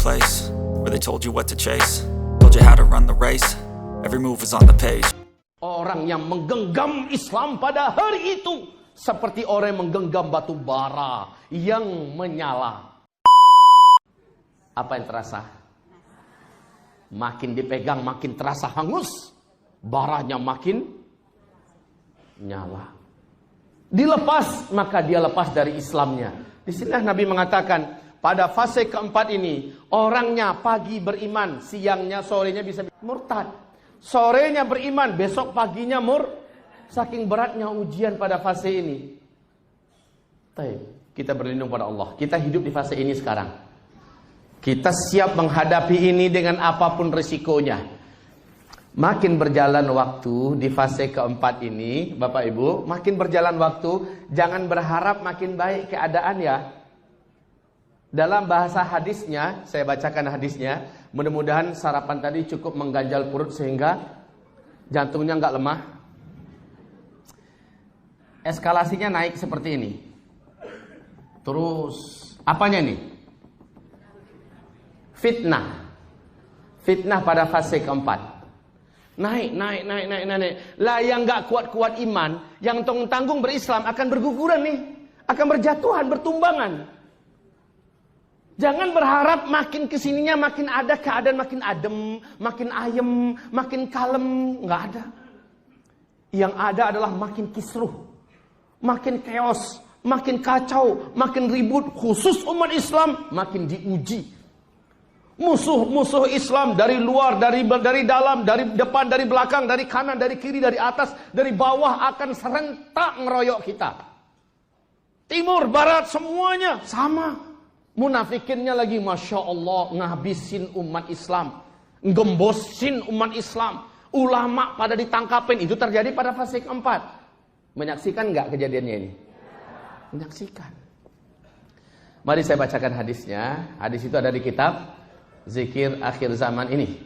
place where they told you what to chase, told you how to run the race, every move was on the page. Orang yang menggenggam Islam pada hari itu seperti orang yang menggenggam batu bara yang menyala. Apa yang terasa? Makin dipegang makin terasa hangus, baranya makin nyala. Dilepas, maka dia lepas dari Islamnya. Disinilah Nabi mengatakan, pada fase keempat ini, orangnya pagi beriman, siangnya, sorenya bisa murtad. Sorenya beriman, besok paginya saking beratnya ujian pada fase ini. Kita berlindung pada Allah. Kita hidup di fase ini sekarang. Kita siap menghadapi ini dengan apapun risikonya. Makin berjalan waktu di fase keempat ini, Bapak Ibu, makin berjalan waktu, jangan berharap makin baik keadaan ya. Dalam bahasa hadisnya, saya bacakan hadisnya, mudah-mudahan sarapan tadi cukup mengganjal perut sehingga jantungnya nggak lemah. Eskalasinya naik seperti ini. Terus, apanya nih? Fitnah. Fitnah pada fase keempat. Naik. Lah yang gak kuat-kuat iman, yang tanggung berislam akan berguguran nih. Akan berjatuhan, bertumbangan. Jangan berharap makin kesininya makin ada keadaan makin adem, makin ayem, makin kalem. Nggak ada. Yang ada adalah makin kisruh, makin chaos, makin kacau, makin ribut. Khusus umat Islam makin diuji. Musuh-musuh Islam dari luar, dari dalam, dari depan, dari belakang, dari kanan, dari kiri, dari atas, dari bawah akan serentak ngeroyok kita. Timur, barat, semuanya sama. Munafikinnya lagi, Masya Allah, ngabisin umat Islam, ngembosin umat Islam. Ulama pada ditangkapin. Itu terjadi pada fase keempat. Menyaksikan nggak kejadiannya ini? Menyaksikan. Mari saya bacakan hadisnya. Hadis itu ada di kitab Zikir Akhir Zaman ini.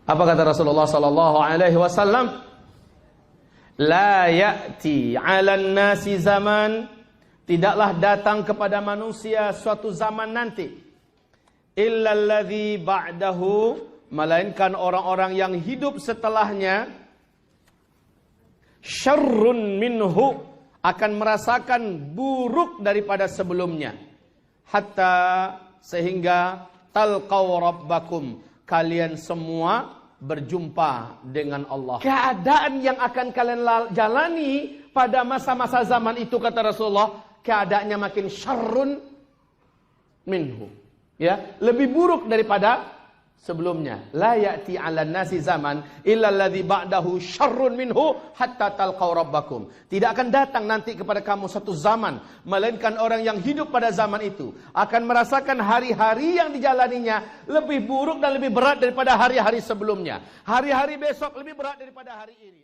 Apa kata Rasulullah sallallahu alaihi wasallam? La ya'ti 'alan nasi zaman, tidaklah datang kepada manusia suatu zaman nanti, illa alladzi ba'dahu, melainkan orang-orang yang hidup setelahnya, syarrun minhu, akan merasakan buruk daripada sebelumnya, hatta sehingga talqaw rabbakum, kalian semua berjumpa dengan Allah. Keadaan yang akan kalian jalani pada masa-masa zaman itu, kata Rasulullah, keadaannya makin syarrun minhu, ya, lebih buruk daripada sebelumnya. La ya'ti 'alan nasi zaman illa alladzi ba'dahu syarrun minhu hatta talqaw rabbakum. Tidak akan datang nanti kepada kamu satu zaman, melainkan orang yang hidup pada zaman itu akan merasakan hari-hari yang dijalaninya lebih buruk dan lebih berat daripada hari-hari sebelumnya. Hari-hari besok lebih berat daripada hari ini.